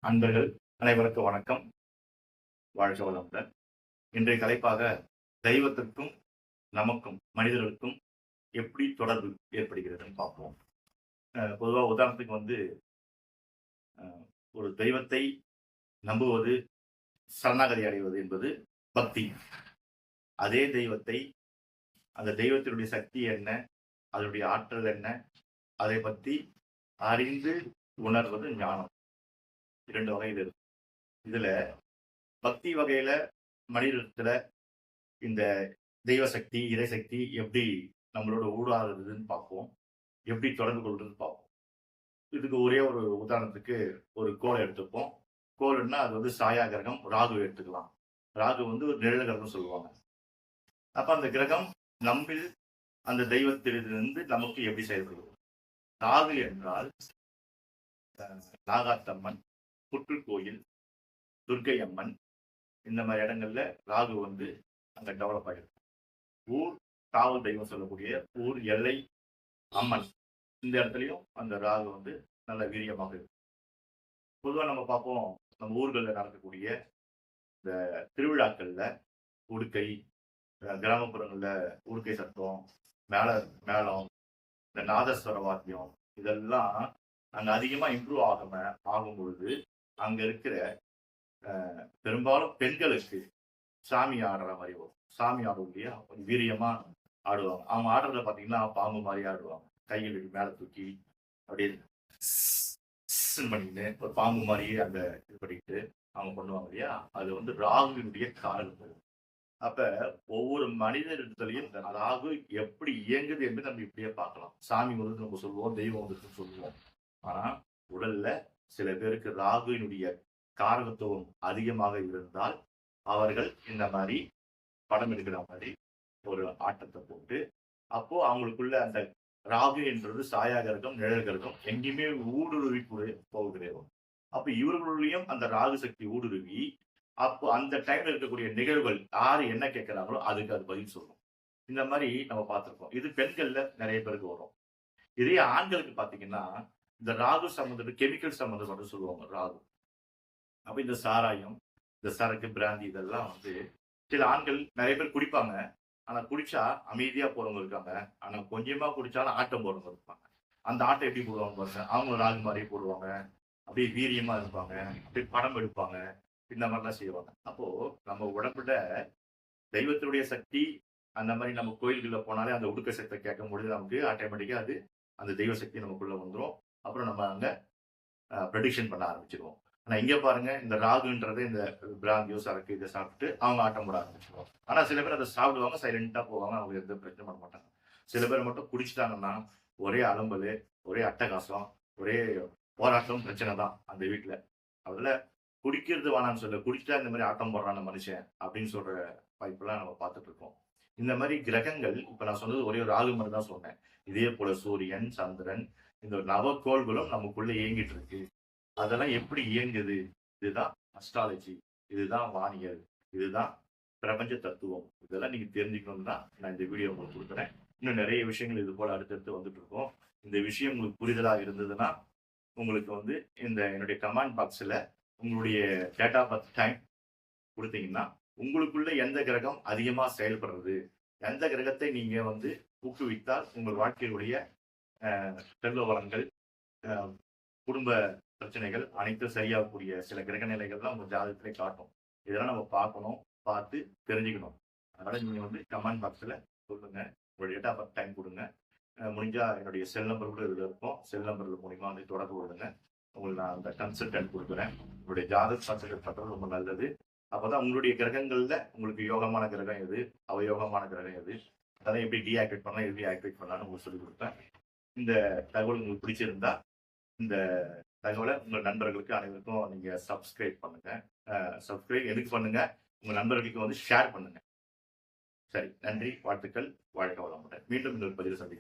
அன்பர்கள் அனைவருக்கும் வணக்கம். வாழ்க வளமுடன். இன்றைய தலைப்பாக தெய்வத்திற்கும் நமக்கும் மனிதர்களுக்கும் எப்படி தொடர்பு ஏற்படுகிறதுன்னு பார்ப்போம். பொதுவா உதாரணத்துக்கு ஒரு தெய்வத்தை நம்புவது, சரணாகதி அடைவது என்பது பக்தி. அதே தெய்வத்தை, அந்த தெய்வத்தினுடைய சக்தி என்ன, அதனுடைய ஆற்றல் என்ன, அதை பற்றி அறிந்து உணர்வது ஞானம். 2 வகையில் இருக்கு. இதுல பக்தி வகையில மனிதத்துல இந்த தெய்வ சக்தி, இறைசக்தி எப்படி நம்மளோட ஊடாகுதுன்னு பார்ப்போம். எப்படி தொடர்பு கொள்றதுன்னு பார்ப்போம். இதுக்கு ஒரே ஒரு உதாரணத்துக்கு ஒரு கோளை எடுத்துப்போம். கோள்னா அது சாயா கிரகம், ராகு எடுத்துக்கலாம். ராகு ஒரு நிழல் கிரகம் சொல்லுவாங்க. அப்ப அந்த கிரகம் நம்மில் அந்த தெய்வத்திலிருந்து நமக்கு எப்படி செயல்படுது? ராகு என்றால் நாகாத்தம்மன், புற்றுக்கோயில், துர்க்கை அம்மன், இந்த மாதிரி இடங்கள்ல ராகு அங்க டெவலப் ஆகிருக்கு. ஊர் காவல் தெய்வம் சொல்லக்கூடிய ஊர் எல்லை அம்மன், இந்த இடத்துலயும் அந்த ராகு நல்ல வீரியமாக இருக்கு. பொதுவா நம்ம பார்ப்போம், நம்ம ஊர்கள்ல நடக்கக்கூடிய இந்த திருவிழாக்கள்ல உடுக்கை, கிராமப்புறங்கள்ல உடுக்கை சத்தம், மேளம், இந்த நாதஸ்வர வாத்தியம், இதெல்லாம் அங்க அதிகமா இம்ப்ரூவ் ஆகும் பொழுது அங்க இருக்கிற பெரும்பாலும் பெண்களுக்கு சாமி ஆடுற மாதிரி வரும். சாமி ஆடும் இல்லையா, கொஞ்சம் வீரியமா ஆடுவாங்க. அவங்க ஆடுறத பாத்தீங்கன்னா பாம்பு மாதிரி ஆடுவாங்க. கையில் மேல தூக்கி அப்படியே பண்ணிட்டு ஒரு பாம்பு மாதிரியே அந்த இது பண்ணிட்டு அவங்க பண்ணுவாங்க இல்லையா. அது ராகுவினுடைய காரணம். அப்ப ஒவ்வொரு மனிதரிடத்துலயும் இந்த ராகு எப்படி இயங்குது என்று நம்ம இப்படியே பார்க்கலாம். சாமி நம்ம சொல்லுவோம், தெய்வம் சொல்லுவோம். ஆனா உடல்ல சில பேருக்கு ராகுவினுடைய காரகத்துவம் அதிகமாக இருந்தால் அவர்கள் இந்த மாதிரி படம் எடுக்கிற மாதிரி ஒரு ஆட்டத்தை போட்டு, அப்போ அவங்களுக்குள்ள அந்த ராகு என்றது சாயா கிரகம், நிழல் கிரகம் எங்கேயுமே ஊடுருவி போகிறோம். அப்ப இவர்களுடையும் அந்த ராகு சக்தி ஊடுருவி, அப்போ அந்த டைம்ல இருக்கக்கூடிய நிகழ்வுகள் யாரு என்ன கேட்கிறாங்களோ அதுக்கு அது பதில் சொல்லும். இந்த மாதிரி நம்ம பார்த்திருக்கோம். இது பெண்கள்ல நிறைய பேருக்கு வரும். இதே ஆண்களுக்கு பாத்தீங்கன்னா இந்த ராகு சம்பந்தப்பட்ட கெமிக்கல் சம்பந்தப்பட்ட சொல்லுவாங்க ராகு. அப்ப இந்த சாராயம், இந்த சரக்கு, பிராந்தி இதெல்லாம் சில ஆண்கள் நிறைய பேர் குடிப்பாங்க. ஆனா குடிச்சா அமைதியா போறவங்க இருக்காங்க. ஆனா கொஞ்சமா குடிச்சாலும் ஆட்டம் போறவங்க இருப்பாங்க. அந்த ஆட்டம் எப்படி போடுவாங்க பாருங்க. அவங்க ராகு மாதிரி போடுவாங்க. அப்படியே வீரியமா இருப்பாங்க. அப்படியே படம் எடுப்பாங்க. இந்த மாதிரிலாம் செய்வாங்க. அப்போ நம்ம உடம்புல தெய்வத்தினுடைய சக்தி, அந்த மாதிரி நம்ம கோயில்கள்ல போனாலே அந்த உடுக்க சக்தியை கேட்கும் பொழுது நமக்கு ஆட்டோமேட்டிக்கா அந்த தெய்வ சக்தி நமக்குள்ள வந்துடும். அப்புறம் நம்ம அங்க ப்ரெடிக்ஷன் பண்ண ஆரம்பிச்சிருவோம். ஆனா இங்க பாருங்க, இந்த ராகுன்றது இந்த பிராந்தியோ, சரக்கு இதை சாப்பிட்டு அவங்க ஆட்டம் போட ஆரம்பிச்சிருவாங்க. ஆனா சில பேர் அதை சாப்பிடுவாங்க, சைலண்டா போவாங்க, அவங்க எந்த பிரச்சனை பண்ண மாட்டாங்க. சில பேர் மட்டும் குடிச்சிட்டாங்கன்னா ஒரே அலம்பல், ஒரே அட்டகாசம், ஒரே போராட்டம், பிரச்சனை தான் அந்த வீட்டுல. அதுல குடிக்கிறது வேணாம்னு சொல்ல, குடிச்சா இந்த மாதிரி ஆட்டம் போடுறான மனுஷன் அப்படின்னு சொல்ற வாய்ப்பெல்லாம் நம்ம பார்த்துட்டு இருக்கோம். இந்த மாதிரி கிரகங்கள், இப்ப நான் சொன்னது ஒரே ஒரு ராகு மாதிரி தான் சொன்னேன். இதே போல சூரியன், சந்திரன், இந்த நவக்கோள்களும் நமக்குள்ள இயங்கிட்டு இருக்கு. அதெல்லாம் எப்படி இயங்குது? இதுதான் அஸ்ட்ராலஜி, இதுதான் வானியல், இதுதான் பிரபஞ்ச தத்துவம். இதெல்லாம் நீங்க தெரிஞ்சுக்கணும்னா நான் இந்த வீடியோ உங்களுக்கு கொடுக்குறேன். இன்னும் நிறைய விஷயங்கள் இது போல அடுத்தடுத்து வந்துட்டு இருக்கோம். இந்த விஷயம் உங்களுக்கு புரிதலா இருந்ததுன்னா உங்களுக்கு இந்த என்னுடைய கமெண்ட் பாக்ஸ்ல உங்களுடைய டேட் ஆஃப் பர்த் டைம் கொடுத்தீங்கன்னா, உங்களுக்குள்ள எந்த கிரகம் அதிகமா செயல்படுறது, எந்த கிரகத்தை நீங்க ஊக்குவித்தால் உங்கள் வாழ்க்கையுடைய செல்வ வளங்கள், குடும்ப பிரச்சனைகள் அனைத்தும் சரியாகக்கூடிய சில கிரக நிலைகள்லாம் உங்க ஜாதகத்திலே காட்டும். இதெல்லாம் நம்ம பார்க்கணும், பார்த்து தெரிஞ்சுக்கணும். அதனால நீங்க கமெண்ட் பாக்ஸ்ல சொல்லுங்க, உங்களுடைய டேட் ஆஃப் பர்த் டைம் கொடுங்க. முடிஞ்சா என்னுடைய செல் நம்பர் கூட இதுல இருக்கும். செல் நம்பர் மூலியமா தொடர்பு கொள்ளுங்க. உங்களுக்கு நான் அந்த கன்சல்டன்ட் கொடுக்குறேன். உங்களுடைய ஜாதக கன்சல்டன்ட் பண்றது ரொம்ப நல்லது. அப்பதான் உங்களுடைய கிரகங்கள்ல உங்களுக்கு யோகமான கிரகம் எது, அவயோகமான கிரகம் எது, அதெல்லாம் எப்படி டீஆக்டிவேட் பண்ணலாம், எப்படி ஆக்டிவேட் பண்ணலாம்னு உங்களுக்கு சொல்லிக் கொடுப்பேன். இந்த தகவல் உங்களுக்கு பிடிச்சிருந்தா இந்த தகவலை உங்கள் நண்பர்களுக்கு அனைவருக்கும் நீங்க சப்ஸ்கிரைப் பண்ணுங்க. சப்ஸ்கிரைப் எதுக்கு பண்ணுங்க, உங்க நண்பர்களுக்கு ஷேர் பண்ணுங்க. சரி, நன்றி, வாழ்த்துக்கள், வாழ்க வளமுடன். மீண்டும் இன்னொரு பதிவு சந்திக்கிறேன்.